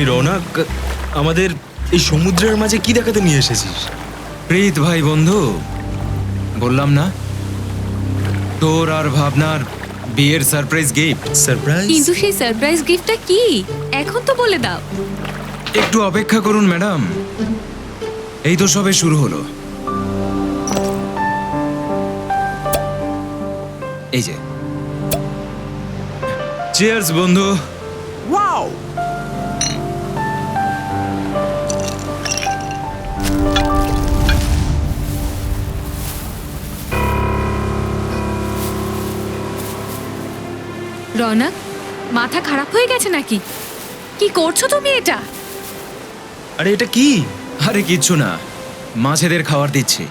এই রৌনক, আমাদের এই সমুদ্রের মাঝে কি দেখাতে নিয়ে এসেছিস? প্রীত ভাই বন্ধু, বললাম না তোর আর ভাবনার বিয়ের সারপ্রাইজ গিফট। সারপ্রাইজ? কিন্তু সেই সারপ্রাইজ গিফটটা কি এখন তো বলে দাও। একটু অপেক্ষা করুন ম্যাডাম, এই তো সবে শুরু হলো। এই যে চিয়ার্স বন্ধু। ওয়াও! রৌনক, মাথা খারাপ হয়ে গেছে নাকি? কি করছো তুমি এটা? আরে এটা কি? আরে কিচ্ছু না, মাছেদের খাবার দিচ্ছি।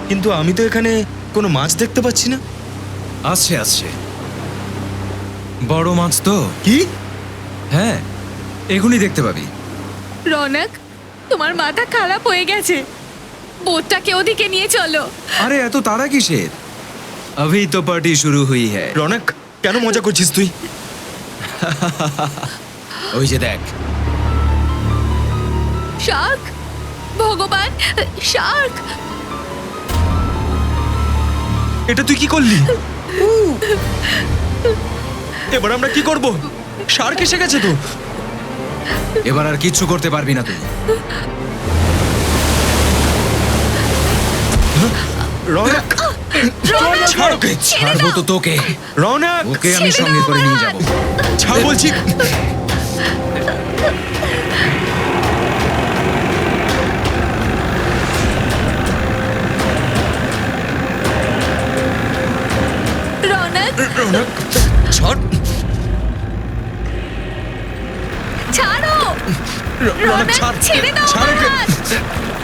কিন্তু আমি তো এখানে কোনো মাছ দেখতে পাচ্ছি না। আসছে আসছে, বড় মাছ তো। কি? হ্যাঁ, এখনই দেখতে পাবি। রৌনক, তোমার মাথা খারাপ হয়ে গেছে, বোটটাকে ওদিকে নিয়ে চলো। আরে এত তাড়া কিসের? अभी तो पार्टी शुरू हुई है। রৌনক, কেন মজা করছিস তুই? ওই যে দেখ। শার্ক! ভগবান, শার্ক! এটা তুই কি করলি? এবার আমরা কি করব? শার্ক এসে গেছে তো। এবার আর কিচ্ছু করতে পারবি না তুই। রৌনক, ছাড় ওকে। ছাড়বো তো তোকে। রৌনক, ওকে আমি সঙ্গে করে নিয়ে যাব। ছাড় বলছি। রৌনক, রৌনক, ছাড়। ছাড়ো! রৌনক, রৌনক, ছাড়। ছেড়ে দাও ছাড় ওকে। আমার হাত।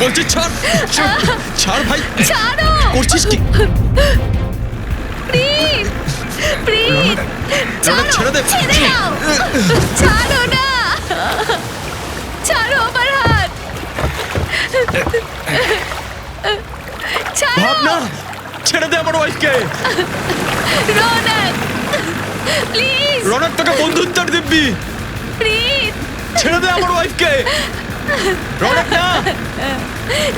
বলছি ছাড়। ছাড়, ছাড় ভাই। ছাড়ো! করছিস কি? প্রিত! প্রিত! রৌনক, ছেড়ে দে। ছেড়ে দাও! ছাড়ো না! ছাড়ো আমার হাত! ছাড়ো! ভাবনা, ছেড়ে দে আমার ওয়াইফকে। রৌনক, প্লিজ! রৌনক, তোকে বন্ধুত্বর দিব্যি। প্রিত! ছেড়ে দে আমার ওয়াইফকে। রৌনক না,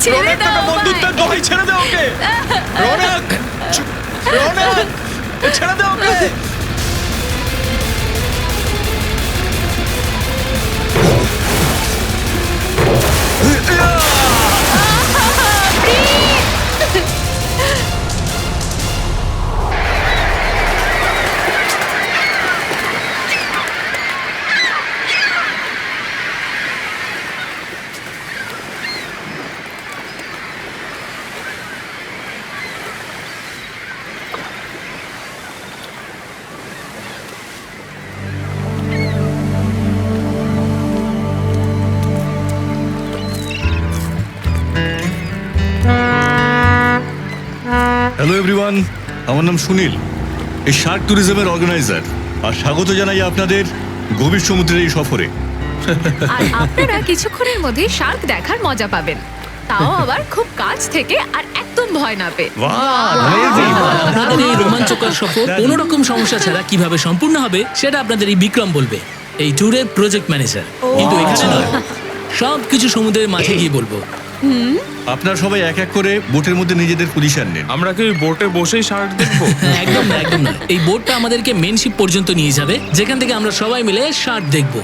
ছেড়ে রৌনক, দাও তোকে বন্ধুত্বের আমায়! দোহাই, ছেড়ে দে ওকে। রৌনক, রৌনক, ছেড়ে দে ওকে। হ্যালো এভরিওয়ান, আমার নাম সুনীল, এই শার্ক ট্যুরিজমের অর্গানাইজার। আর স্বাগত জানাই আপনাদের গভীর সমুদ্রের এই সফরে। আর আপনারা কিছুক্ষণের মধ্যে শার্ক দেখার মজা পাবেন, তাও আবার খুব কাছ থেকে আর একদম ভয় না পেয়ে। আপনাদের এই রোমাঞ্চকর সফর কোনো রকম সমস্যা ছাড়া কিভাবে সম্পূর্ণ হবে সেটা আপনাদের এই বিক্রম বলবে, এই ট্যুরের প্রজেক্ট ম্যানেজার। কিন্তু এখানে নয়, সব কিছু সমুদ্রের মাঝে গিয়ে বলবো। আপনারা সবাই এক এক করে বোটের মধ্যে নিজেদের পজিশন নিন। আমরা কি বোটে বসেই শার্ক দেখবো? একদম না, একদম না। এই বোটটা আমাদেরকে মেন শিপ পর্যন্ত নিয়ে যাবে, যেখান থেকে আমরা সবাই মিলে শার্ক দেখবো।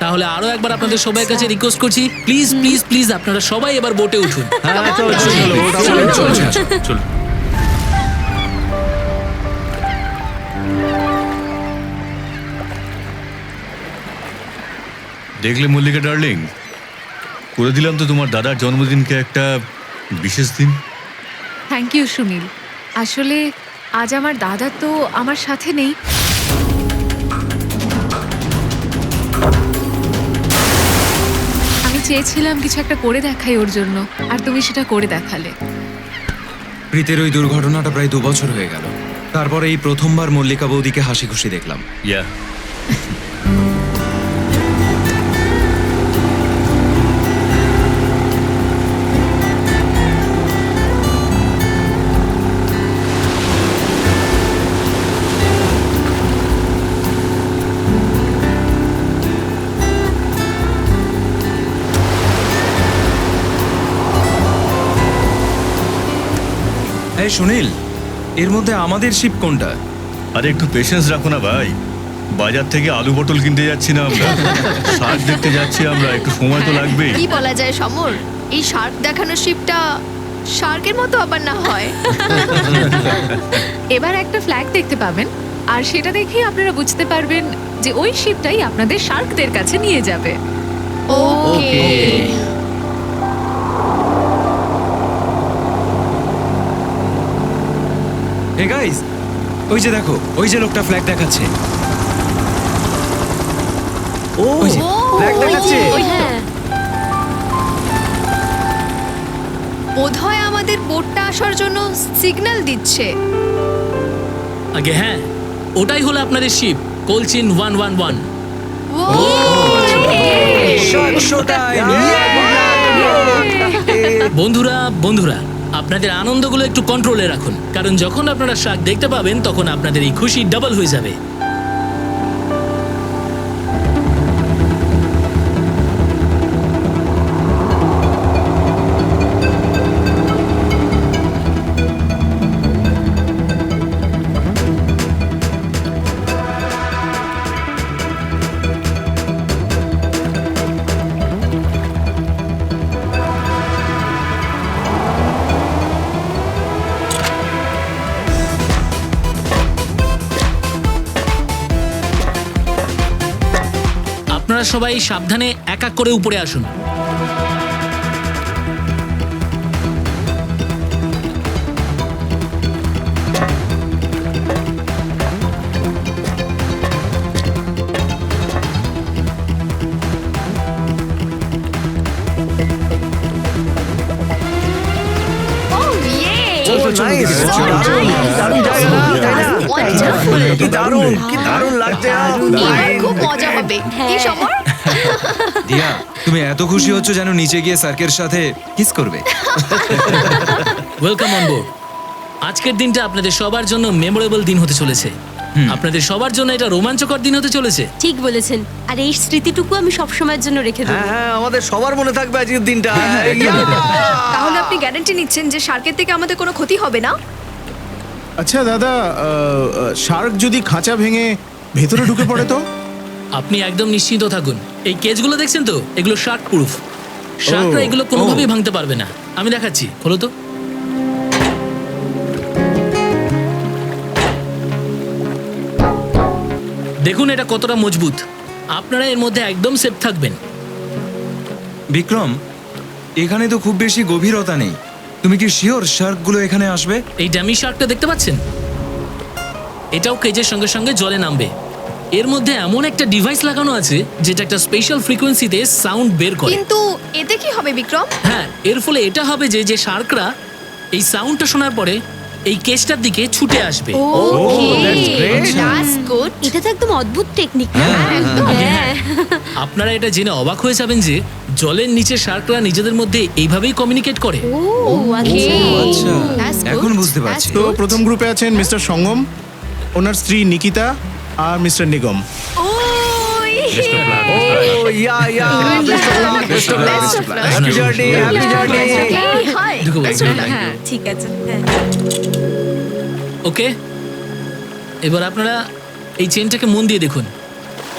তাহলে আরো একবার আপনাদের সবার কাছে রিকোয়েস্ট করছি, প্লিজ প্লিজ প্লিজ আপনারা সবাই এবার বোটে উঠুন। চল। দেখলে মল্লিকা ডার্লিং, করে দিলাম তো তোমার দাদার জন্মদিনকে একটা বিশেষ দিন। Thank you Sunil. আসলে আজ আমার দাদা তো আমার সাথে নেই। আমি চেয়েছিলাম কিছু একটা করে দেখাই ওর জন্য, আর তুমি সেটা করে দেখালে। প্রীতের ওই দুর্ঘটনাটা প্রায় 2 বছর হয়ে গেল। তারপরে এই প্রথমবার মল্লিকা বৌদিকে হাসি খুশি দেখলাম। ইয়া, এই সুনীল, এর মধ্যে আমাদের শিপ কোনটা? আরে একটু পেশেন্স রাখো না ভাই, বাজার থেকে আলু পটল কিনতে যাচ্ছি না আমরা, শার্ক দেখতে যাচ্ছি আমরা, একটু সময় তো লাগবেই। কি বলা যায় সমর, এই শার্ক দেখানোর শিপটা শার্কের মতো আবার না হয়। এবার একটা ফ্ল্যাগ দেখতে পাবেন, আর সেটা দেখেই আপনারা বুঝতে পারবেন যে ওই শিপটাই আপনাদের শার্কদের কাছে নিয়ে যাবে। ওকে। হে গাইস, ওই যে দেখো, ওই যে লোকটা ফ্ল্যাগ দেখাচ্ছে। ওই যে ফ্ল্যাগ দেখাচ্ছে। বোধহয় আমাদের বোটটা আসার জন্য সিগন্যাল দিচ্ছে। আগে হ্যাঁ, ওটাই হলো আপনাদের শিপ কোলচিন 111। বন্ধুরা বন্ধুরা, আপনাদের আনন্দগুলো একটু কন্ট্রোলে রাখুন, কারণ যখন আপনারা শার্ক দেখতে পাবেন তখন আপনাদের এই খুশি ডাবল হয়ে যাবে। আপনারা সবাই সাবধানে এক এক করে উপরে আসুন। খুব মজা হবে। কি সমর? দিয়া, তুমি এত খুশি হচ্ছ যেন নিচে গিয়ে সার্কের সাথে কিস করবে। Welcome on board. আজকের দিনটা আপনাদের সবার জন্য মেমোরেবল দিন হতে চলেছে। আপনাদের সবার জন্য এটা রোমাঞ্চকর দিন হতে চলেছে। ঠিক বলেছেন, আর এই স্মৃতিটুকু আমি সব সময়ের জন্য রেখে দেবো। হ্যাঁ, আমাদের সবার মনে থাকবে আজকের দিনটা। তাহলে আপনি গ্যারান্টি নিচ্ছেন যে শার্কের থেকে আমাদের কোনো ক্ষতি হবে না? আচ্ছা দাদা, শার্ক যদি খাঁচা ভেঙে ভেতরে ঢুকে পড়ে তো? আপনি একদম নিশ্চিন্ত থাকুন, এই কেজগুলো দেখছেন তো, এগুলো শার্ক প্রুফ। শার্করা এগুলো কোনোভাবেই ভাঙতে পারবে না। আমি দেখাচ্ছি, খোলো তো। দেখুন এটা কতটা মজবুত। আপনারা এর মধ্যে একদম সেফ থাকবেন। বিক্রম, এখানে তো খুব বেশি গভীরতা নেই। তুমি কি শিওর শার্কগুলো এখানে আসবে? এই ড্যামি শার্কটা দেখতে পাচ্ছেন, এটাও কেজের সঙ্গে সঙ্গে জলে নামবে। এর মধ্যে এমন একটা ডিভাইস লাগানো আছে যেটা একটা স্পেশাল ফ্রিকোয়েন্সিতে সাউন্ড বের করে। কিন্তু এতে কি হবে বিক্রম? হ্যাঁ, এর ফলে এটা হবে যে যে শার্করা এই সাউন্ডটা শোনার পরে এই কেজটার দিকে ছুটে আসবে। ওকে, দ্যাটস গুড। এটা তো একদম অদ্ভুত টেকনিক না? একদম। হ্যাঁ। আপনারা এটা জেনে অবাক হয়ে যাবেন যে জলের নিচে শার্করা নিজেদের মধ্যে এইভাবেই কমিউনিকেট করে। ও আচ্ছা। আচ্ছা, That's good. এখন বুঝতে পারছি। তো প্রথম গ্রুপে আছেন মিস্টার সঙ্গম, ওনার স্ত্রী নিকিতা আর মিস্টার নিগম। ঠিক আছে, হ্যাঁ। ওকে, এবার আপনারা এই চেনটাকে মন দিয়ে দেখুন।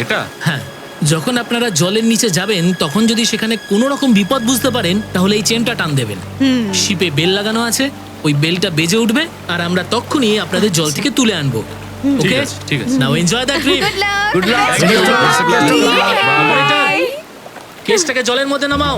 এটা হ্যাঁ, যখন আপনারা জলের নিচে যাবেন তখন যদি সেখানে কোনো রকম বিপদ বুঝতে পারেন তাহলে এই চেনটা টান দেবেন। শিপে বেল লাগানো আছে, ওই বেলটা বেজে উঠবে আর আমরা তখনই আপনাদের জল থেকে তুলে আনবো। ওকে, ঠিক আছে। Now enjoy the trip. Good luck. কেসটাকে জলের মধ্যে নামাও।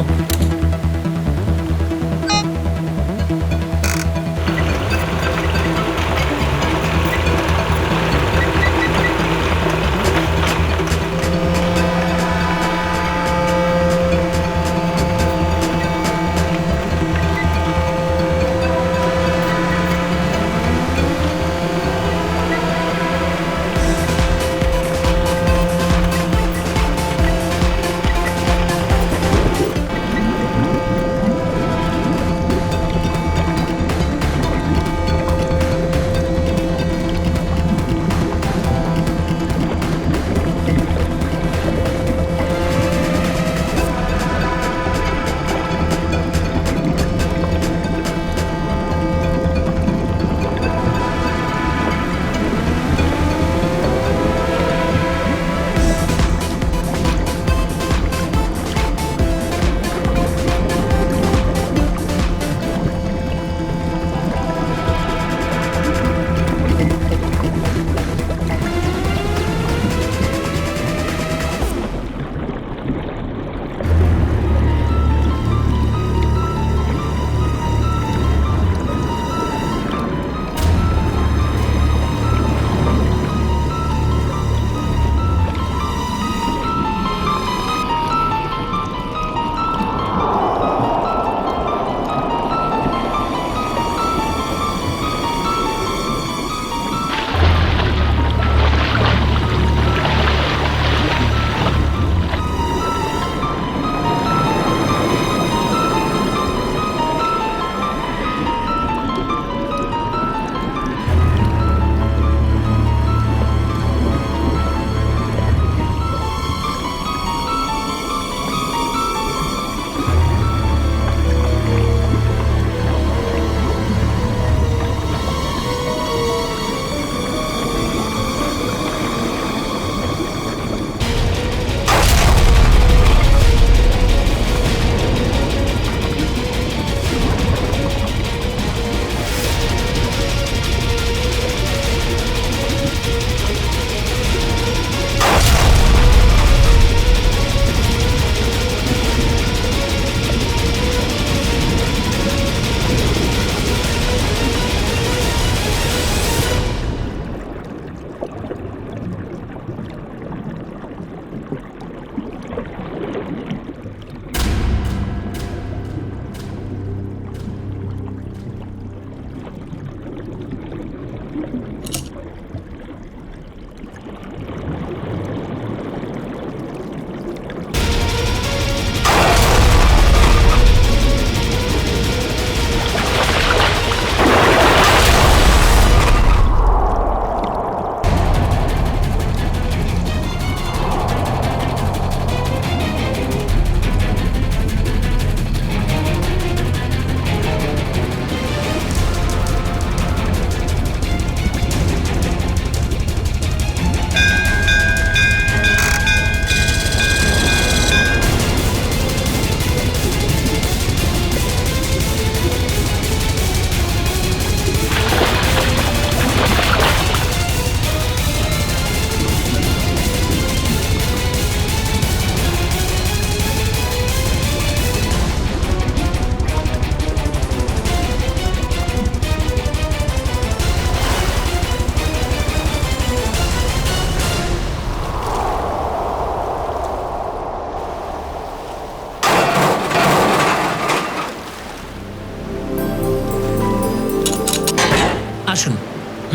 আসুন।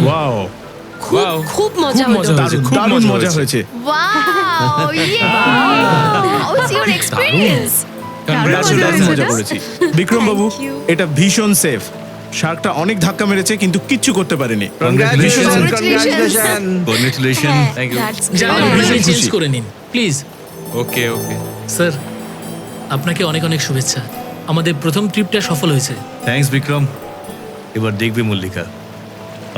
ওয়াও, খুব খুব মজা হলো। দারুণ দারুণ মজা হয়েছে। ওয়াও হাউস ইওর এক্সপেরিয়েন্স দারুণ মজা করেছি। বিক্রম বাবু, Thank you. এটা ভীষণ সেফ। শার্কটা অনেক ধাক্কা মেরেছে কিন্তু কিচ্ছু করতে পারেনি। কংগ্রেচুলেশন। Thank you. জানেন, ভীষণ চেঞ্জ খুশি। করে নিন প্লিজ। Okay okay. স্যার, আপনাকে অনেক অনেক শুভেচ্ছা। আমাদের প্রথম ট্রিপটা সফল হয়েছে। থ্যাঙ্কস বিক্রম। এবার দেখবে মল্লিকা,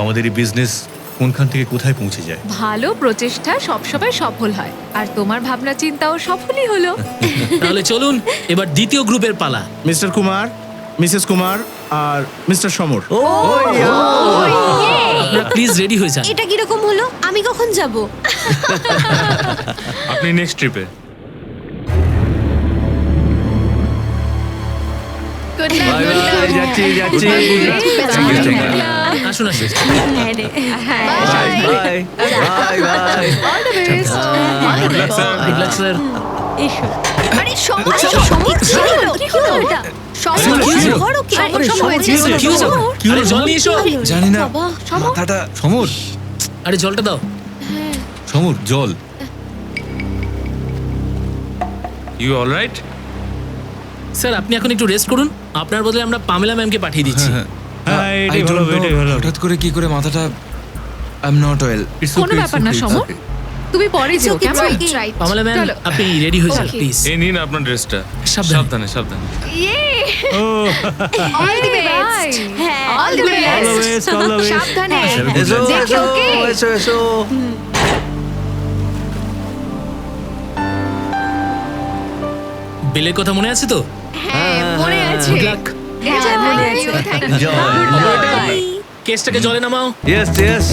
আমাদের এই বিজনেস কোনখান থেকে কোথায় পৌঁছে যায়। ভালো প্রচেষ্টা সবসময় সফল হয়, আর তোমার ভাবনা চিন্তাও সফলই হলো। তাহলে চলুন এবার দ্বিতীয় গ্রুপের পালা। মিস্টার কুমার, মিসেস কুমার আর মিস্টার সমর। আপনারা প্লিজ রেডি হয়ে যান। এটা কিরকম হলো? আমি কখন যাব? আপনি নেক্সট ট্রিপে। গুড লাক যাচ্ছি যাচ্ছি। আসুন আসুন। হ্যাঁ রে। Bye bye bye. All the best. Good luck sir. এসো। আরে সমর কি হলো এটা? সমর কি হলো? ঘরও কি? আরে, সমর কি হয়েছে? কি হয়েছে? আরে জল নিয়ে এসো। জানি না, বাবা, মাথাটা সমর, আরে জলটা দাও। সমর জল। You alright? স্যার, আপনি এখন একটু রেস্ট করুন। আপনার বদলে আমরা পামেলা ম্যামকে পাঠিয়ে দিচ্ছি। I don't know, হঠাৎ করে কি করে মাথাটা, আই এম নট ওয়েল। কোনো ব্যাপার না সমর, তুমি পরে যেও ওকে কেমন? রাইট পামেলা ম্যাম, চলো। আপনি রেডি হয়ে যান Okay. প্লিজ। এই নিন আপনার ড্রেসটা। সাবধানে। সাবধানে সাবধানে। ইয়ে অল দ্য বেস্ট হ্যাঁ। অল দ্য বেস্ট সাবধানে দেখো ওকে বিলের কথা মনে আছে তো? হ্যাঁ মনে আছে গুড লাক। হ্যাঁ মনে আছে থ্যাংক ইউ বাই। কেসটাকে জলে নামাও। Yes yes.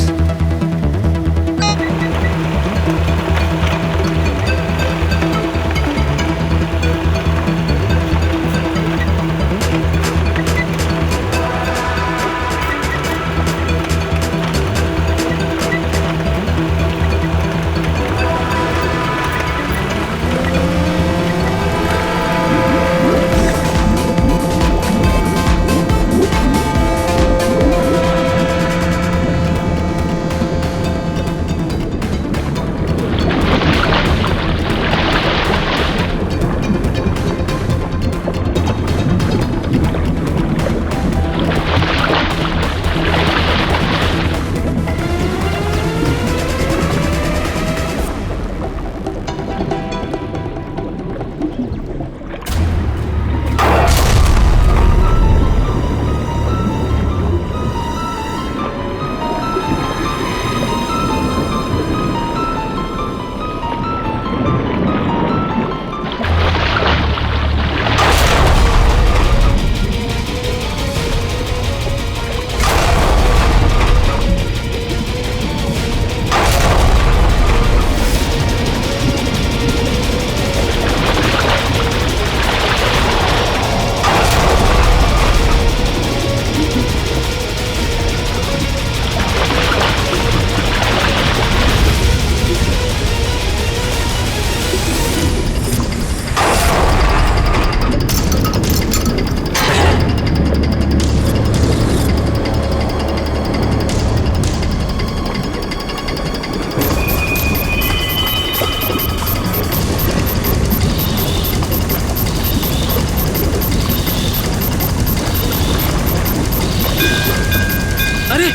আরে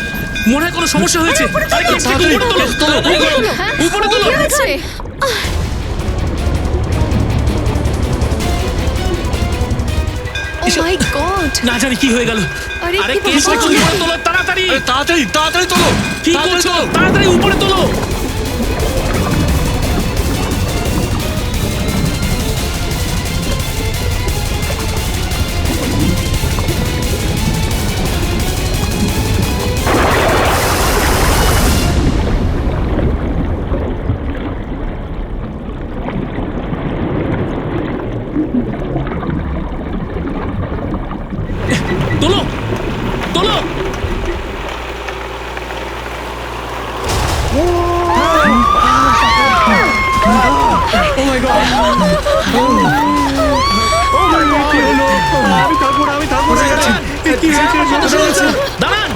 মনে হয় কোনো সমস্যা হয়েছে। আরে কেসটাকে উপরে তোলো, উপরে তোলো। কি হয়েছে ও মাই গড না জানি কি হয়ে গেল। আরে, আরে কি কেসটাকে ব্যাপার? উপরে তোলো তাড়াতাড়ি। তাড়াতাড়ি তাড়াতাড়ি তোলো। কি করছো? তাড়াতাড়ি উপরে তোলো। তোলো তোলো। দাঁড়ান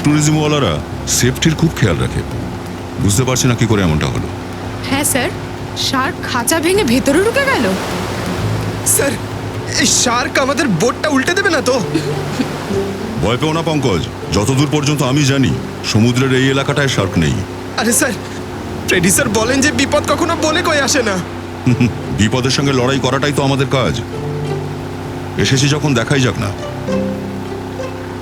ট্যুরিজমওয়ালারা সেফটির খুব খেয়াল রাখে। বুঝতে পারছি না কি করে এমনটা হলো। হ্যাঁ স্যার, শার্ক খাঁচা ভেঙে ভেতরে ঢুকে গেল। স্যার, এই শার্ক আমাদের বোটটা উল্টে দেবে না তো? ভয় পেও না পঙ্কজ, যতদূর পর্যন্ত আমি জানি সমুদ্রের এই এলাকাটায় শার্ক নেই। আরে স্যার, ফ্রেডি স্যার বলেন যে বিপদ কখনো বলে কই আসে না। বিপদের সঙ্গে লড়াই করাটাই তো আমাদের কাজ। এসেছি যখন দেখাই যাক না।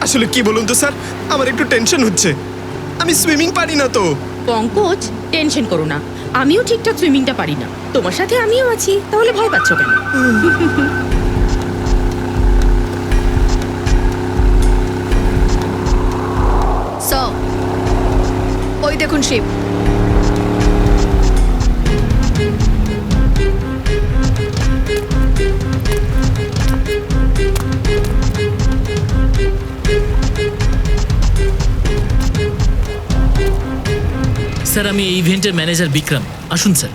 আসলে কি বলুন তো স্যার, আমার একটু টেনশন হচ্ছে। আমি সুইমিং পারি না তো। পঙ্কজ, টেনশন করো না, আমিও ঠিকঠাক সুইমিংটা পারি না। তোমার সাথে আমিও আছি, তাহলে ভয় পাচ্ছ কেন? স্যার, ওই দেখুন শিপ। স্যার, আমি এই ইভেন্টের ম্যানেজার বিক্রম। আসুন স্যার।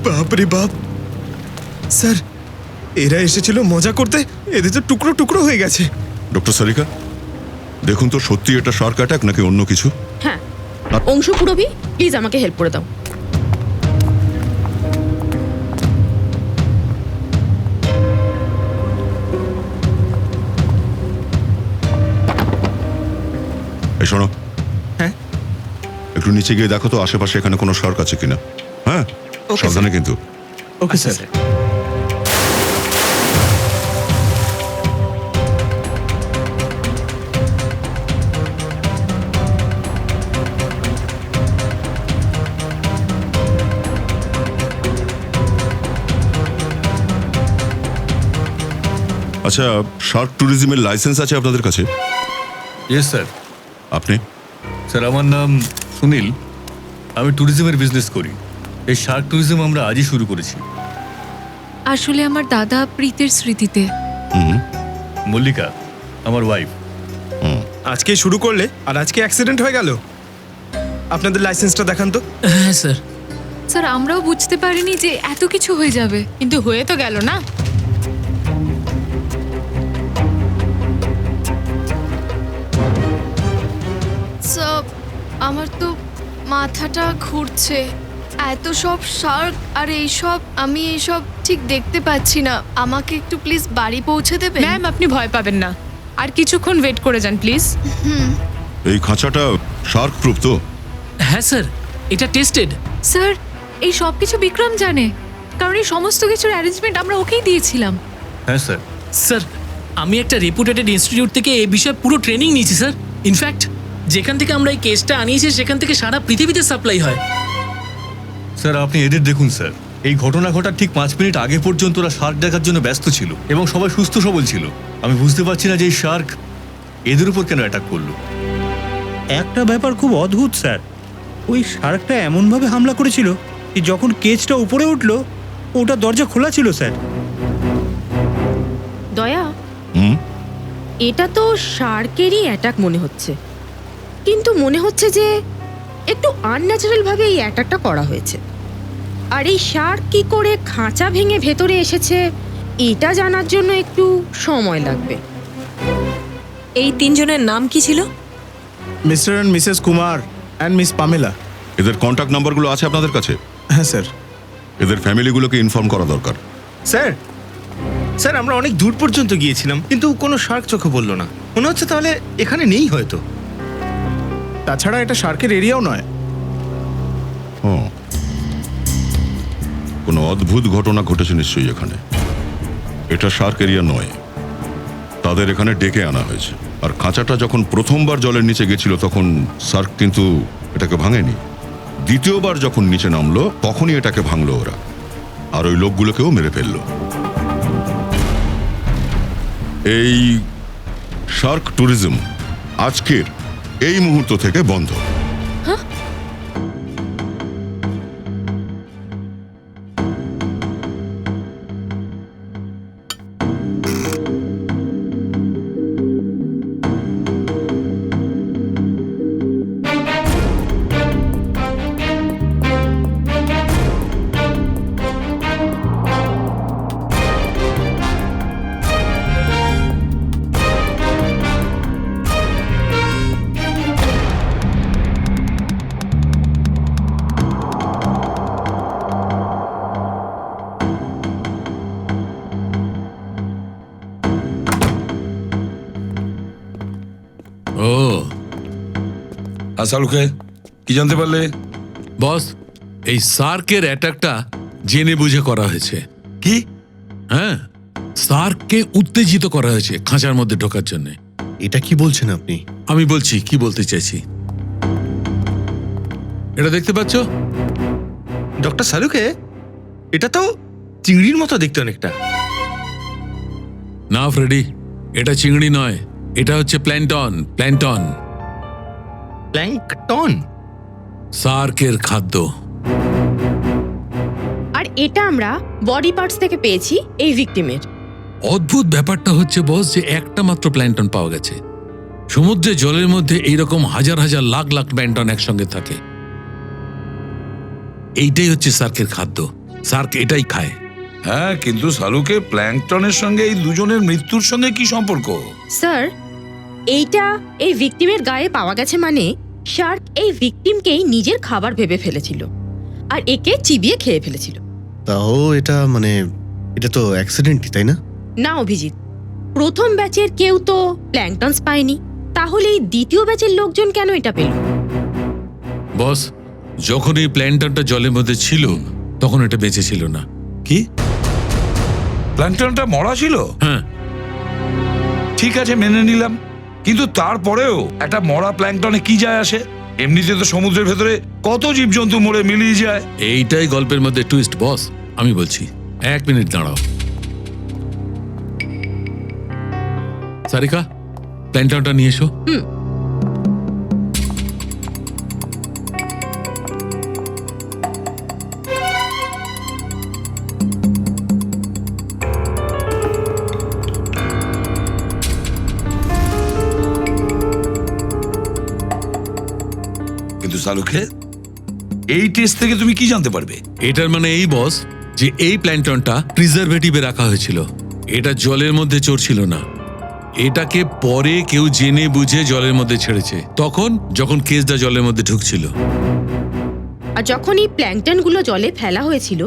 বাপরে বাপ, স্যার এরা এসেছিল মজা করতে, এদের তো টুকরো টুকরো হয়ে গেছে। ডক্টর সারিকা, দেখুন তো সত্যি এটা শার্ক অ্যাটাক নাকি অন্য কিছু। হ্যাঁ, অংশ পুরবি, প্লিজ আমাকে হেল্প করে দাও। এই শোনো, হ্যাঁ একটু নিচে গিয়ে দেখো তো আশেপাশে এখানে কোনো শার্ক আছে কিনা। হ্যাঁ, Okay, সাবধানে কিন্তু। Okay sir. আচ্ছা, শার্ক ট্যুরিজমের লাইসেন্স আছে আপনাদের কাছে? Yes sir. আপনি? স্যার, আমার নাম সুনীল, আমি ট্যুরিজমের বিজনেস করি। এই শার্ক ট্যুরিজম আমরা আজই শুরু করেছি। আসলে আমার দাদা প্রীতের স্মৃতিতে। মল্লিকা আমার ওয়াইফ। আজকে শুরু করলে আর আজকে অ্যাক্সিডেন্ট হয়ে গেল। আপনাদের লাইসেন্সটা দেখান তো। হ্যাঁ স্যার। স্যার, আমরাও বুঝতে পারিনি যে এত কিছু হয়ে যাবে, কিন্তু হয়ে তো গেল না। স্যার, আমার তো মাথাটা ঘুরছে। এত সব শার্ক আর এইসব, আমি এইসব ঠিক দেখতে পাচ্ছি না। আমাকে একটু প্লিজ বাড়ি পৌঁছে দেবেন? ম্যাম, আপনি ভয় পাবেন না, আর কিছুক্ষণ ওয়েট করে যান প্লিজ। এই খাঁচাটা শার্ক প্রুফ তো? হ্যাঁ স্যার, এটা টেস্টেড। স্যার, এই সব কিছু বিক্রম জানে, কারণ এই সমস্ত কিছুর অ্যারেঞ্জমেন্ট আমরা ওকেই দিয়েছিলাম। হ্যাঁ স্যার। স্যার, আমি একটা রেপুটেড ইনস্টিটিউট থেকে এই বিষয়ে পুরো ট্রেনিং নিয়েছি স্যার। ইনফ্যাক্ট যেখান থেকে আমরা এই কেসটা আনিয়েছি সেখান থেকে সারা পৃথিবীতে সাপ্লাই হয়। স্যার, আপনি এদের দেখুন স্যার, এই ঘটনা ঘটার ঠিক 5 মিনিট আগে পর্যন্ত ওরা শার্ক দেখার জন্য ব্যস্ত ছিল এবং সবাই সুস্থ সবল ছিল। আমি বুঝতে পারছি না যে এই শার্ক এদের উপর কেন অ্যাটাক করলো। একটা ব্যাপার খুব অদ্ভুত স্যার, ওই শার্কটা এমনভাবে হামলা করেছিল যে যখন কেজটা উপরে উঠলো ওটা দরজা খোলা ছিল স্যার। দয়া, হুম, এটা তো শার্কেরই অ্যাটাক মনে হচ্ছে, কিন্তু মনে হচ্ছে যে একটু আনন্যাচারাল ভাবে এই অ্যাটাকটা করা হয়েছে। আর এই শার্ক কি করে খাঁচা ভেঙে ভেতরে এসেছে এটা জানার জন্য একটু সময় লাগবে। এই তিনজনের নাম কি ছিল? Mister and Mrs Kumar and miss Pamela. এদের কন্ট্যাক্ট নাম্বারগুলো আছে আপনাদের কাছে? হ্যাঁ স্যার। এদের ফ্যামিলিগুলোকে ইনফর্ম করা দরকার। স্যার, স্যার আমরা অনেক দূর পর্যন্ত গিয়েছিলাম, কিন্তু কোনো শার্ক চোখে বললো না। মনে হচ্ছে তাহলে এখানে নেই হয়তো। তাছাড়া এটা শার্কের এরিয়াও নয়। ও, কোনো অদ্ভুত ঘটনা ঘটেছে নিশ্চয়ই এখানে। এটা শার্ক এরিয়া নয়, তাদের এখানে ডেকে আনা হয়েছে। আর খাঁচাটা যখন প্রথমবার জলের নিচে গেছিল তখন শার্ক কিন্তু এটাকে ভাঙেনি। দ্বিতীয়বার যখন নিচে নামলো তখনই এটাকে ভাঙলো ওরা, আর ওই লোকগুলোকেও মেরে ফেললো। এই শার্ক ট্যুরিজম আজকের এই মুহূর্ত থেকে বন্ধ। সালুকে কি জানতে পারলে? বস, এই সার্কের অ্যাটাকটা জেনে বুঝে করা হয়েছে। কি? হ্যাঁ, সার্ককে উত্তেজিত করা হয়েছে খাঁচার মধ্যে ঢোকার জন্য। এটা কি বলছেন আপনি? আমি বলছি কি বলতে চাইছি। এটা দেখতে পাচ্ছ? ডক্টর সালুকে, এটা তো চিংড়ির মতো দেখতে অনেকটা। না ফ্রেডি, এটা চিংড়ি নয়, এটা হচ্ছে প্ল্যান্টন। প্ল্যাঙ্কটন? সার্কের খাদ্য। আর এটা আমরা বডি পার্টস থেকে পেয়েছি এই ভিকটিমের। অদ্ভুত ব্যাপারটা হচ্ছে বস যে একটা মাত্র প্ল্যান্টন পাওয়া গেছে। সমুদ্রের জলের মধ্যে এইরকম হাজার হাজার লাখ লাখ প্ল্যান্টন একসঙ্গে থাকে। এইটাই হচ্ছে সার্কের খাদ্য। সার্ক এটাই খায়। হ্যাঁ, কিন্তু সালুকে প্ল্যাঙ্কটনের সঙ্গে এই দুজনের মৃত্যুর সঙ্গে কি সম্পর্ক? স্যার, এইটা এই ভিকটিমের গায়ে পাওয়া গেছে মানে শার্ক এই ভিকটিমকেই নিজের খাবার ভেবে ফেলেছিল আর একে চিবিয়ে খেয়ে ফেলেছিল। তাও এটা তো অ্যাক্সিডেন্টই, তাই না? না অভিজিৎ, প্রথম ব্যাচের কেউ তো প্ল্যাঙ্কটনস পায়নি, তাহলে এই দ্বিতীয় ব্যাচের লোকজন কেন এটা পেল? বস, যখন এই প্ল্যান্টনটা জলের মধ্যে ছিল তখন এটা বেঁচে ছিল না। কি? প্ল্যাঙ্কটনটা মরা ছিল? হ্যাঁ। ঠিক আছে, মেনে নিলাম, কিন্তু তারপরেও একটা মরা প্ল্যাঙ্কটনে কি যায় আসে? এমনিতে তো সমুদ্রের ভেতরে কত জীবজন্তু মরে মিলিয়ে যায়। এইটাই গল্পের মধ্যে টুইস্ট বস। আমি বলছি, 1 মিনিট দাঁড়াও। সারিকা, প্ল্যান্টনটা নিয়ে এসো। কিন্তু সালুকে, এই টেস্ট থেকে তুমি কি জানতে পারবে? এটার মানে এই বস যে এই প্ল্যান্টনটা প্রিজারভেটিভে রাখা হয়েছিল। এটা জলের মধ্যে চড়ছিল না। এটাকে পরে কেউ জেনে বুঝে জলের মধ্যে ছেড়েছে, যখন কেসটা জলের মধ্যে ঢুকছিল। আর যখন এই প্ল্যাঙ্কটনগুলো জলে ফেলা হয়েছিল,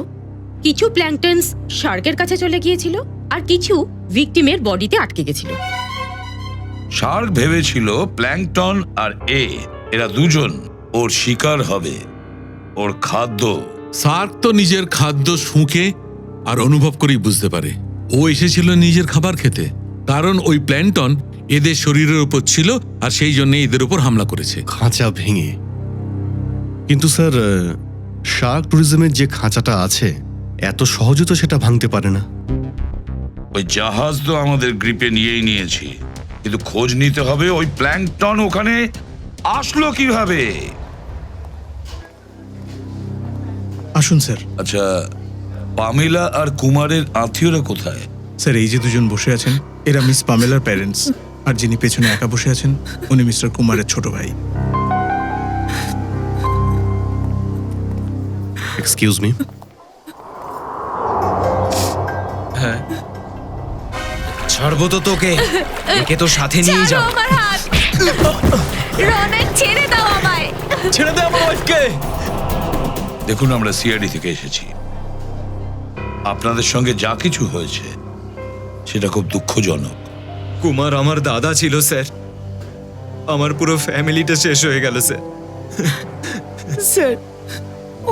কিছু প্ল্যাঙ্কটনস শার্কের কাছে চলে গিয়েছিল আর কিছু ভিকটিমের বডিতে আটকে গেছিল। শার্ক ভেবেছিল প্ল্যাঙ্কটন আর এরা দুজন ওর শিকার হবে, ওর খাদ্য। সার্ক তো নিজের খাদ্য শুঁকে আর অনুভব করেই বুঝতে পারে। ও এসেছিল নিজের খাবার খেতে, কারণ ওই প্ল্যান্টন এদের শরীরের উপর ছিল আর সেই জন্য এদের উপর হামলা করেছে। খাঁচা ভেঙে? কিন্তু স্যার, শার্ক ট্যুরিজমের যে খাঁচাটা আছে, এত সহজে তো সেটা ভাঙতে পারে না। ওই জাহাজ তো আমাদের গ্রিপে নিয়েই নিয়েছি, কিন্তু খোঁজ নিতে হবে ওই প্ল্যাঙ্কটন ওখানে আসলো কিভাবে। আসুন স্যার। আচ্ছা, পামেলা আর কুমারের আত্মীয়রা কোথায়? স্যার, এই যে দুজন বসে আছেন, এরা মিস পামেলার প্যারেন্টস, আর যিনি পেছনে একা বসে আছেন উনি মিস্টার কুমারের ছোট ভাই। Excuse me. হ্যাঁ, ছাড়বো তো তোকে, একে তো সাথে নিয়ে যাও। আমার হাত! রনেক, ছেড়ে দাও আমায়! ছেড়ে দে আমার ওয়াইফকে। দেখুন, আমরা সিআইডি থেকে এসেছি। আপনাদের সঙ্গে যা কিছু হয়েছে সেটা খুব দুঃখজনক। কুমার আমার দাদা ছিল স্যার, আমার পুরো ফ্যামিলিটা শেষ হয়ে গেল স্যার। স্যার,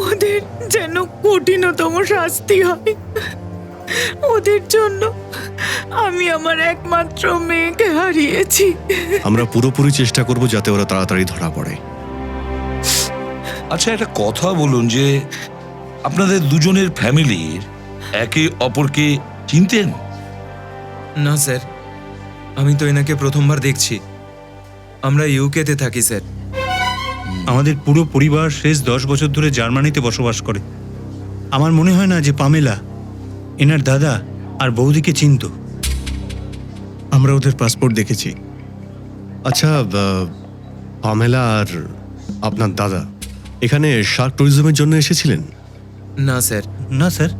ওদের যেন কঠিনতম শাস্তি হয়। ওদের জন্য আমি আমার একমাত্র মেয়েকে হারিয়েছি। আমরা পুরোপুরি চেষ্টা করব যাতে ওরা তাড়াতাড়ি ধরা পড়ে। আচ্ছা, একটা কথা বলুন, যে আপনাদের দুজনের ফ্যামিলির একে অপরকে চিনতেন? না স্যার, আমি তো এনাকে প্রথমবার দেখছি। আমরা ইউকেতে থাকি স্যার। আমাদের পুরো পরিবার শেষ 10 বছর ধরে জার্মানিতে বসবাস করে। আমার মনে হয় না যে পামেলা এনার দাদা আর বৌদিকে চিনত। আমরা ওদের পাসপোর্ট দেখেছি। আচ্ছা, পামেলা আর আপনার দাদা এখানে শার্ক ট্যুরিজমের জন্য এসেছিলেন? না স্যার। না স্যার।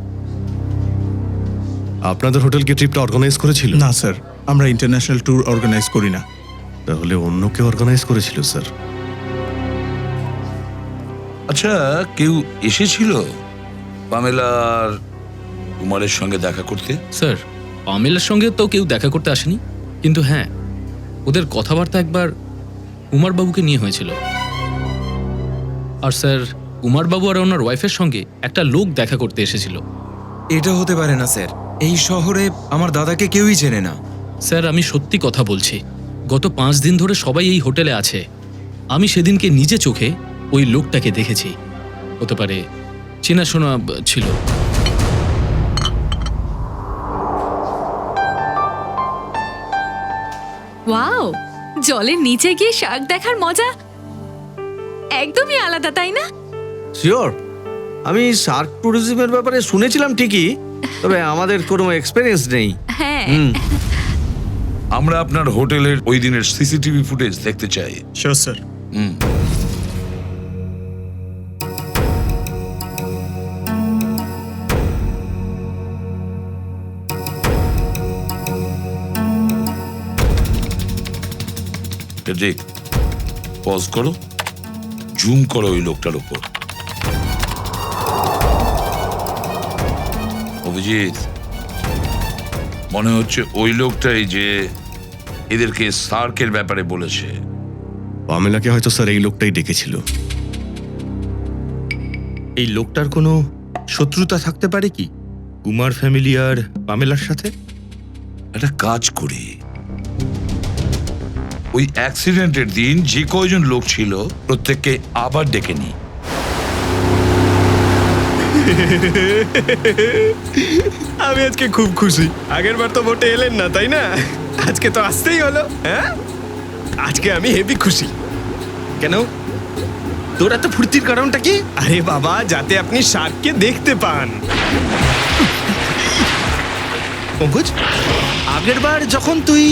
আপনাদের হোটেল কি ট্রিপটা অর্গানাইজ করেছিল? না স্যার, আমরা ইন্টারন্যাশনাল ট্যুর অর্গানাইজ করি না। তাহলে অন্য কেউ অর্গানাইজ করেছিল স্যার। আচ্ছা, কেউ এসেছিল পামেলার কুমারের সঙ্গে দেখা করতে? স্যার, পামেলার সঙ্গে তো কেউ দেখা করতে আসেনি, কিন্তু হ্যাঁ, ওদের কথাবার্তা একবার কুমারবাবুকে নিয়ে হয়েছিল। আর স্যার কুমারবাবু আর ওনার ওয়াইফের সঙ্গে একটা লোক দেখা করতে এসেছিল। এটা হতে পারে না স্যার, এই শহরে আমার দাদাকে কেউই চেনে না। স্যার আমি সত্যি কথা বলছি, গত 5 দিন ধরে সবাই এই হোটেলে আছে। আমি সেদিনকে নিজে চোখে ওই লোকটাকে দেখেছি। হতে পারে চেনাশোনা ছিল। ওয়াও, জলের নিচে গিয়ে শার্ক দেখার মজা একদমই আলাদা, তাই না? শিওর, আমি শার্ক ট্যুরিজমের ব্যাপারে শুনেছিলাম ঠিকই, তবে আমাদের কোনো এক্সপেরিয়েন্স নেই। হ্যাঁ, আমরা আপনার হোটেলের ওই দিনের সিসিটিভি ফুটেজ দেখতে চাই। Sure sir. দেখ, পজ করো, জুম করো ওই লোকটার উপর। অভিজিৎ, মনে হচ্ছে ওই লোকটাই যে এদেরকে সার্কের ব্যাপারে বলেছে। পামেলাকে হয়তো স্যার এই লোকটাই ডেকেছিল। এই লোকটার কোনো শত্রুতা থাকতে পারে কি কুমার ফ্যামিলি আর পামেলার সাথে? একটা কাজ করি, ওই অ্যাক্সিডেন্টের দিন যে কয়জন লোক ছিল প্রত্যেককে আবার ডেকে নি। আমি আজকে খুব খুশি। আগের বার তো ভোটে এলেন না, তাই না? আজকে তো আসতেই হলো। হ্যাঁ, আজকে আমি হেভি খুশি। কেন, তোর এত ফুর্তির কারণটা কি? আরে বাবা, যাতে আপনি শার্ককে দেখতে পান। পঙ্কজ, আগের বার যখন তুই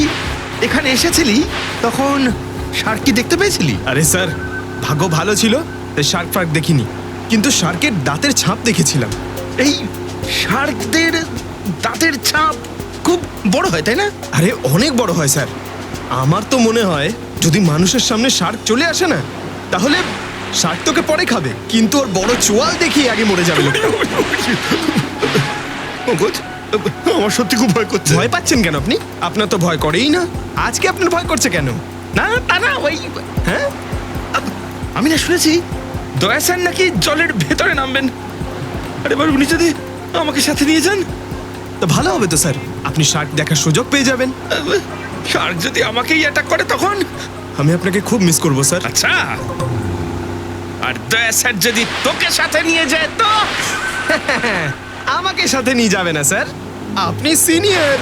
এখানে এসেছিলি তখন শার্ক কি দেখতে পেয়েছিলি? আরে স্যার, ভাগ্য ভালো ছিল তাই শার্ক ফার্ক দেখিনি, কিন্তু শার্কের দাঁতের ছাপ দেখেছিলাম। এই শার্কদের দাঁতের ছাপ খুব বড় হয়, তাই না? আরে অনেক বড় হয় স্যার। আমার তো মনে হয় যদি মানুষের সামনে শার্ক চলে আসে না, তাহলে শার্ক তোকে পরে খাবে, কিন্তু ওর বড় চোয়াল দেখিয়ে আগে মরে যাবে লোকটা। পঙ্কজ, আমার সত্যি খুব ভয় করছে। ভয় পাচ্ছেন কেন আপনি? আপনার তো ভয় করেই না। আজকে আপনার ভয় করছে কেন? না তা না, ওই হ্যাঁ, আমি না শুনেছি দয়া স্যার নাকি জলের ভেতরে নামবেন। আরে এবার উনি যদি আমাকে সাথে নিয়ে যান তো ভালো হবে তো স্যার, আপনি শার্ক দেখার সুযোগ পেয়ে যাবেন। শার্ক যদি আমাকেই অ্যাটাক করে তখন? আমি আপনাকে খুব মিস করব স্যার। আচ্ছা, আর দয়া স্যার যদি তোকে সাথে নিয়ে যায় তো? আমাকে সাথে নিয়ে যাবে না স্যার, আপনি সিনিয়র,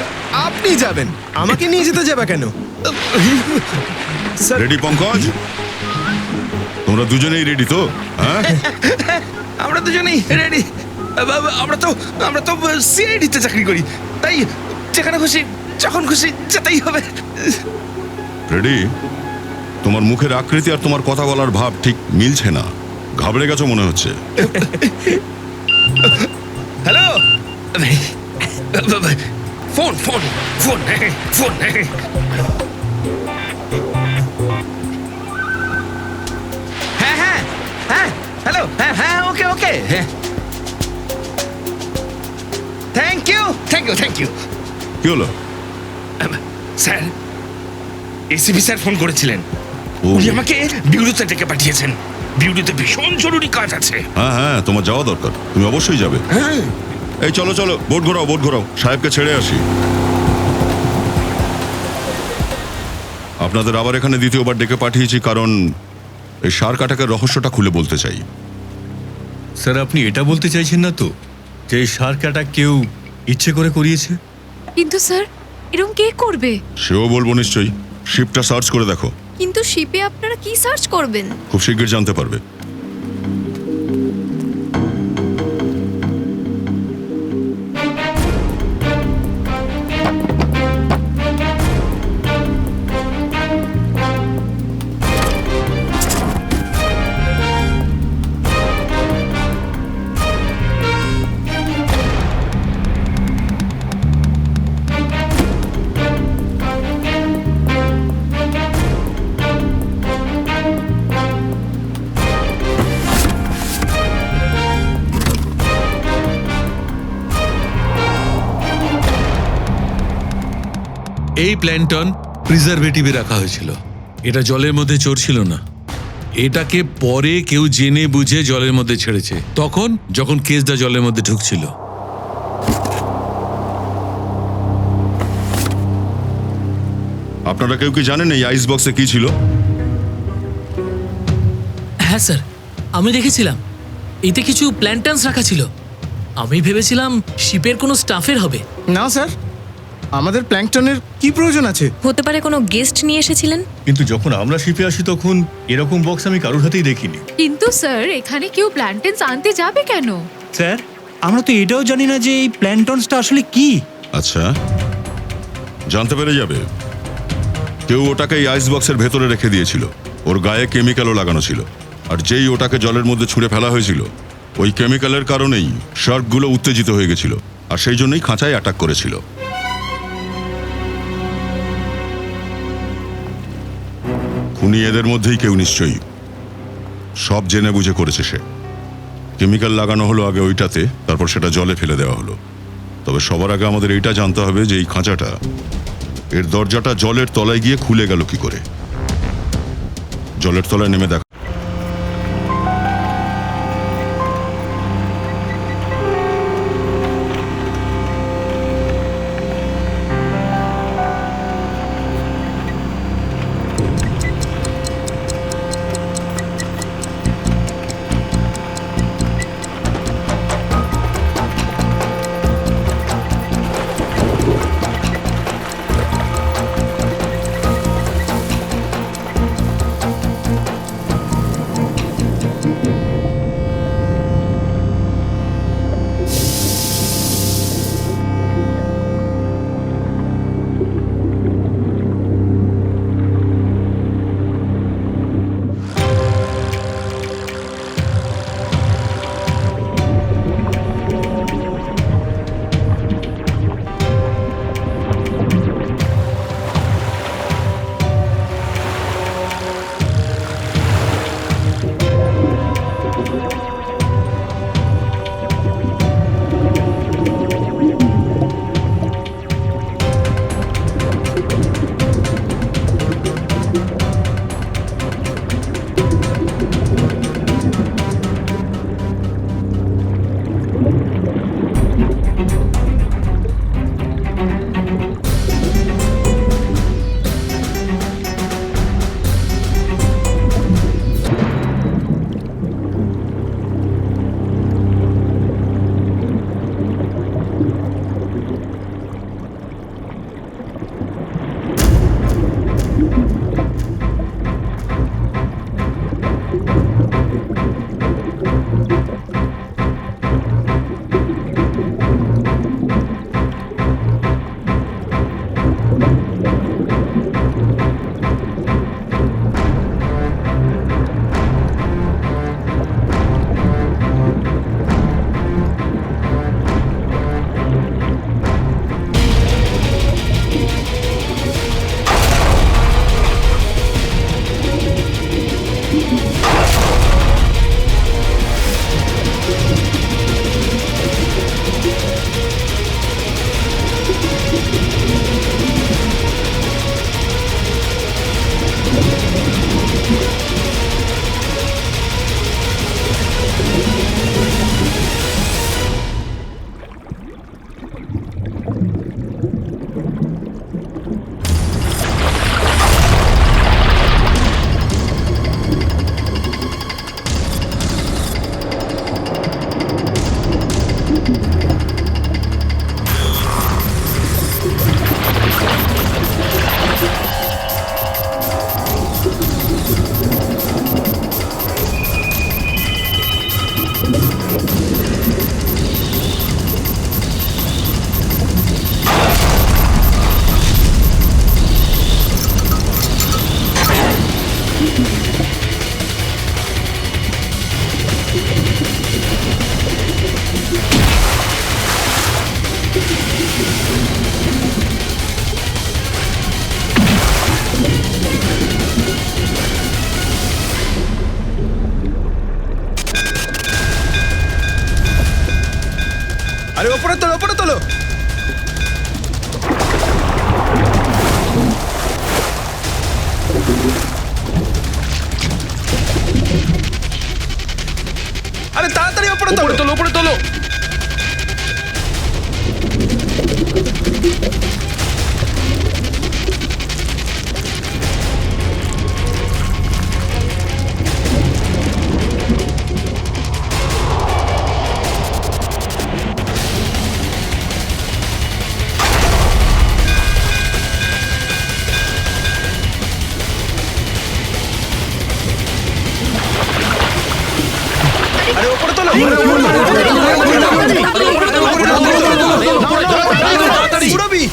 আপনি যাবেন, আমাকে নিয়ে যেতে যাবে কেন? রেডি পঙ্কজ? তোমরা দুজনেই রেডি তো? হ্যাঁ, আমরা দুজনেই রেডি। আমরা তো সিআইডিতে চাকরি করি, তাই যেখানে খুশি যখন খুশি যেতেই হবে। রেডি? তোমার মুখের আকৃতি আর তোমার কথা বলার ভাব ঠিক মিলছে না, ঘাবড়ে গেছো মনে হচ্ছে। Hello, phone phone phone phone. হ্যাঁ হ্যাঁ হ্যাঁ, হ্যালো, হ্যাঁ হ্যাঁ, ওকে ওকে, হ্যাঁ, thank you thank you thank you. কি হলো? স্যার, এসিপি স্যার ফোন করেছিলেন। উনি আমাকে বিউরোতে ডেকে পাঠিয়েছেন। বিউরোতে ভীষণ জরুরি কাজ আছে। হ্যাঁ হ্যাঁ, তোমার যাওয়া দরকার, তুমি অবশ্যই যাবে। হ্যাঁ, এই চলো চলো, বোট ঘোরাও বোট ঘোরাও, সাহেবকে ছেড়ে আসি। আপনাদের আবার এখানে দ্বিতীয়বার ডেকে পাঠিয়েছি কারণ এই শার্ক অ্যাটাকের রহস্যটা খুলে বলতে চাই। স্যার, আপনি এটা বলতে চাইছেন না তো যে এই শার্ক অ্যাটাক কেউ ইচ্ছে করে করিয়েছে? কিন্তু স্যার, এরকম কে করবে? সেও বলবো নিশ্চয়ই। শিপটা সার্চ করে দেখো, কিন্তু শিপে আপনারা কি সার্চ করবেন? খুব শীঘ্রই জানতে পারবে। এই প্ল্যান্টন প্রিজারভেটিভে রাখা হয়েছিল। এটা জলের মধ্যে চড়ছিল না। এটাকে পরে কেউ জেনে বুঝে জলের মধ্যে ছেড়েছে, তখন যখন কেসটা জলের মধ্যে ঢুকছিল। আপনারা কেউ কি জানেন এই আইস বক্সে কি ছিল? হ্যাঁ স্যার, আমি দেখেছিলাম এতে কিছু প্ল্যান্টান্স রাখা ছিল। আমি ভেবেছিলাম শিপের কোনো স্টাফের হবে। না স্যার, আমাদের প্ল্যাঙ্কটনের কি প্রয়োজন আছে? হতে পারে কোনো গেস্ট নিয়ে এসেছিলেন। কিন্তু যখন আমরা শিপে আসি তখন এরকম বক্স আমি কারোর হাতেই দেখিনি। কিন্তু স্যার, এখানে কেউ প্ল্যান্টেন্স আনতে যাবে কেন? স্যার, আমরা তো এটাও জানি না যে এই প্ল্যান্টনসটা আসলে কি। আচ্ছা, জানতে পেরে যাবে। কেউ ওটাকে এই আইস বক্সের ভেতরে রেখে দিয়েছিল। ওর গায়ে কেমিক্যালও লাগানো ছিল, আর যেই ওটাকে জলের মধ্যে ছুঁড়ে ফেলা হয়েছিল ওই কেমিক্যালের কারণেই শার্কগুলো উত্তেজিত হয়ে গেছিল, আর সেই জন্যই খাঁচায় অ্যাটাক করেছিল। খুনি এদের মধ্যেই কেউ নিশ্চয়ই। সব জেনে বুঝে করেছে সে। কেমিক্যাল লাগানো হলো আগে ওইটাতে, তারপর সেটা জলে ফেলে দেওয়া হলো। তবে সবার আগে আমাদের এইটা জানতে হবে যে এই খাঁচাটা, এর দরজাটা জলের তলায় গিয়ে খুলে গেল কি করে। জলের তলায় নেমে দেখা। আরে ওপরে তোলো, ওপরে তোলো। ওপরে তোলো তোলো উপরে তোলো। আরে ওপরে তোলো পুরবি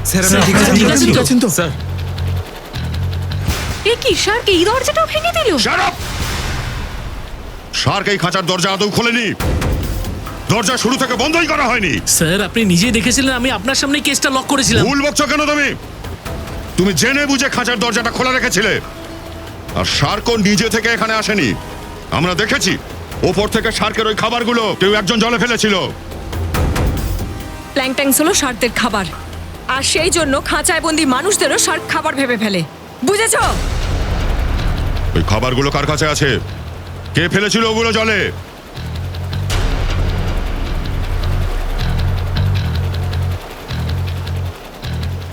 স্যার আপনি ঠিক আছেন তো স্যার এ কি শার্ক এই দরজাটাও ভেঙে দিল? শার্ক এই খাঁচার দরজা আদৌ খোলেনি, দরজা শুরু থেকে বন্ধই করা হয়নি। স্যার আপনি নিজেই দেখেছিলেন আমি আপনার সামনে কেসটা লক করেছিলাম। ভুল বকছো কেন তুমি? তুমি জেনে বুঝে খাঁচার দরজাটা খোলা রেখেছিলে। আর শার্কও নিজে থেকে এখানে আসেনি, আমরা দেখেছি। ওপর থেকে শার্কের ওই খাবারগুলো কেউ একজন জলে ফেলেছিল। প্ল্যাংট্যাংস হলো শার্কদের খাবার, আর সেই জন্য খাঁচায় বন্দি মানুষদেরও শার্ক খাবার ভেবে ফেলে, বুঝেছো? ওই খাবারগুলো কার কাছে আছে? কে ফেলেছিল ওগুলো জলে?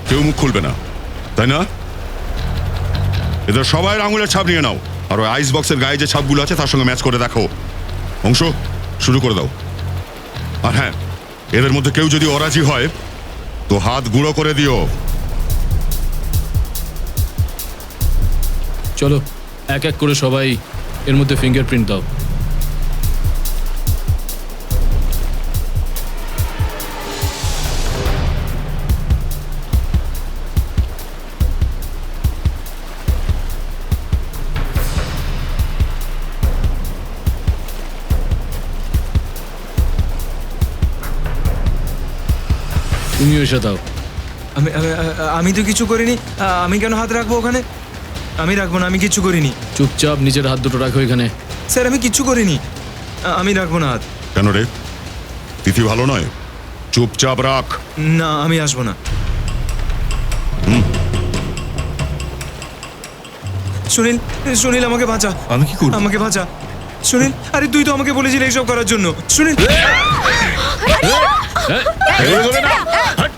কেউ মুখ খুলবে না, তাই না? এদের সবাই আঙুলের ছাপ নিয়ে নাও, আর ওই আইস বক্সের গায়ে যে ছাপগুলো আছে তার সঙ্গে ম্যাচ করে দেখো। অংশ শুরু করে দাও। আর হ্যাঁ, এদের মধ্যে কেউ যদি অরাজি হয় তো হাত গুঁড়ো করে দিও। চলো এক এক করে সবাই এর মধ্যে ফিঙ্গারপ্রিন্ট দাও। তুমিও এসে দাও। আমি তো কিছু করিনি। আমি কেন হাত রাখবো ওখানে? আমি রাখবো না, আমি কিছু করিনি। চুপচাপ নিজের হাত দুটো রাখো এখানে। স্যার আমি কিচ্ছু করিনি, আমি রাখবো না হাত। কেন রে, তিথি ভালো নয়? চুপচাপ রাখ। না আমি আসবো না। সুনীল, সুনীল আমাকে বাঁচা। আমি কি করব? আমাকে বাঁচা সুনীল। আরে তুই তো আমাকে বলেছিলি এইসব করার জন্য। সুনীল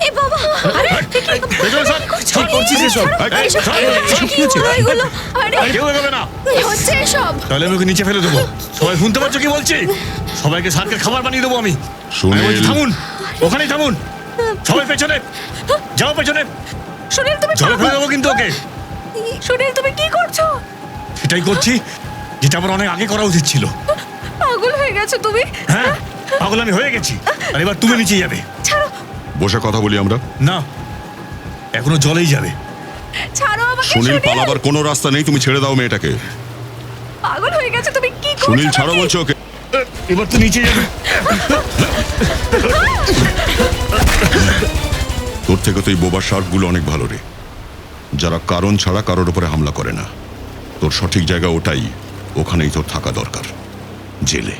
এ বাবা, আরে কি করছিস এসব? কি হচ্ছে এসব? তাহলে আমি ওকে নিচে ফেলে দেবো। সবাই শুনতে পাচ্ছ কি বলছি? সবাইকে শার্কের খাবার বানিয়ে দেবো আমি। সুনীল, থামুন, ওখানেই থামুন। সবাই পেছনে যাও, পেছনে সুনীল তুমি জলে ফেলে দেবো কিন্তু ওকে। সুনীল তুমি কি করছো? সেটাই করছি যেটা আমার অনেক আগে করা উচিত ছিল। পাগল হয়ে গেছো তুমি? হ্যাঁ, পাগল আমি হয়ে গেছি। আর এবার তুমি নিচে যাবে। ছাড়ো, বসে কথা বলি আমরা। না, এখনো জলেই যাবে। ছাড়ো আমাকে। সুনীল, পালাবার কোনো রাস্তা নেই, তুমি ছেড়ে দাও মেয়েটাকে। পাগল হয়ে গেছো তুমি, কি করছো? সুনীল ছাড়ো বলছো ওকে। এবার তো নিচে যাবে। তোর থেকে তো এই বোবার শার্কগুলো অনেক ভালো রে, যারা কারণ ছাড়া কারোর উপরে হামলা করে না। তোর সঠিক জায়গা ওটাই, ওখানেই তোর থাকা দরকার, জেলে।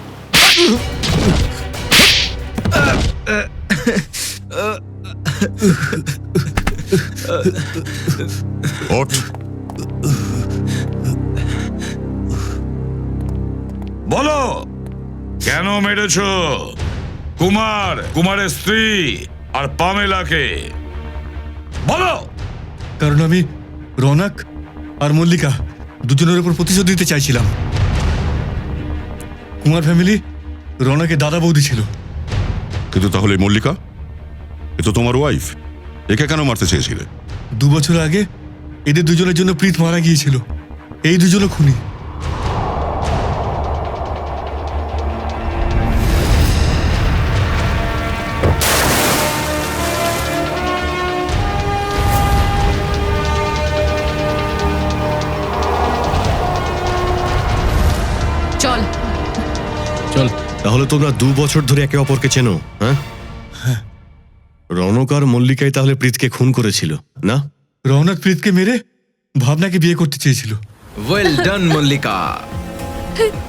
ওঠ। বলো কেন মেরেছ কুমারের স্ত্রী আর পামেলাকে? বলো। কারণ আমি রৌনক আর মল্লিকা দুজনের উপর প্রতিশোধ দিতে চাইছিলাম। কুমার ফ্যামিলি রৌনকের দাদা বৌদি ছিল। কিন্তু তাহলে মল্লিকা, এ তো তোমার ওয়াইফ, একে কেন মারতে চেয়েছিলে? 2 বছর আগে এদের দুজনের জন্য প্রীত মারা গিয়েছিল। এই দুজনও খুনি। চল চল। তাহলে তোমরা 2 বছর ধরে একে অপরকে চেনো? হ্যাঁ, রৌনক আর মল্লিকাই তাহলে প্রীতকে খুন করেছিল না? রৌনক প্রীতকে মেরে ভাবনাকে বিয়ে করতে চেয়েছিল। Well done Mallika.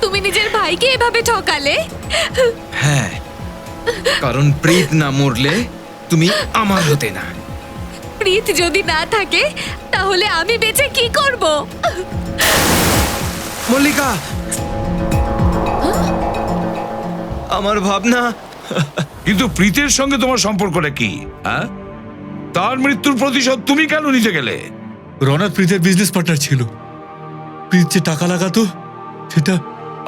তুমি নিজের ভাইকে এভাবে ঠকালে? হ্যাঁ, কারণ প্রীত না মরলে তুমি আমার হতে না। প্রীত যদি না থাকে তাহলে আমি বেঁচে কি করব? মল্লিকা, আমার ভাবনা। কিন্তু প্রীতের সঙ্গে তোমার সম্পর্কটা কি? হ্যাঁ, তার মৃত্যুর প্রতিশোধ তুমি কেন নিতে গেলে? রনক প্রীতের বিজনেস পার্টনার ছিল। প্রীত যে টাকা লাগাতো সেটা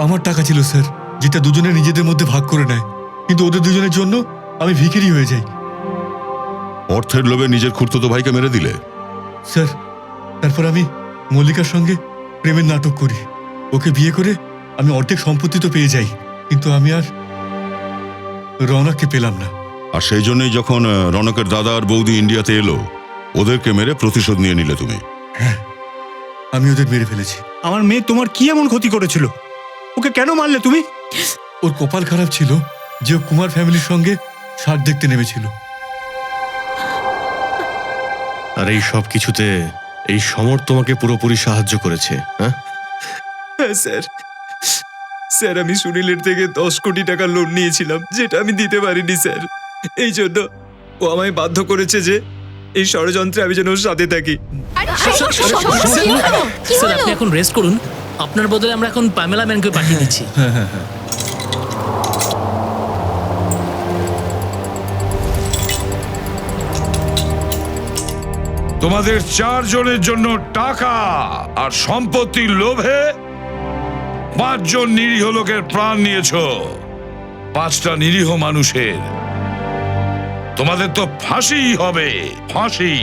আমার টাকা ছিল স্যার, যেটা দুজনে নিজেদের মধ্যে ভাগ করে নেয়। কিন্তু ওদের দুজনের জন্য আমি ভিখিরি হয়ে যাই। অর্থের লোভে নিজের খুড়তুতো ভাইকে মেরে দিলে? স্যার, তারপর আমি মল্লিকার সঙ্গে প্রেমের নাটক করি। ওকে বিয়ে করে আমি অর্ধেক সম্পত্তি তো পেয়ে যাই, কিন্তু আমি আর রনককে পেলাম না। আর সেই জন্যই যখন রনকের দাদা আর বৌদি ইন্ডিয়াতে এলো, ওদেরকে মেরে প্রতিশোধ নিয়ে নিলে তুমি? হ্যাঁ, আমি ওদের মেরে ফেলেছি। আমার মেয়ে তোমার কি এমন ক্ষতি করেছিল? ওকে কেন মারলে তুমি? ওর কপাল খারাপ ছিল যে ও কুমার ফ্যামিলির সঙ্গে শার্ক দেখতে নেমেছিল। আর এই সব কিছুতে এই সমর তোমাকে পুরোপুরি সাহায্য করেছে? হ্যাঁ স্যার, স্যার আমি সুনীলের থেকে 10 কোটি টাকা লোন নিয়েছিলাম, যেটা আমি দিতে পারিনি স্যার। এই জন্য ও আমায় বাধ্য করেছে যে এই ষড়যন্ত্রে আমি যেন ওর সাথে থাকি। স্যার, আপনি এখন রেস্ট করুন। আপনার বদলে আমরা এখন পামেলা ম্যানকে পাঠিয়ে দিচ্ছি। তোমাদের 4 জনের জন্য টাকা আর সম্পত্তির লোভে 5 জন নিরীহ লোকের প্রাণ নিয়েছো। 5টা নিরীহ মানুষের। তোমাদের তো ফাঁসিই হবে, ফাঁসি।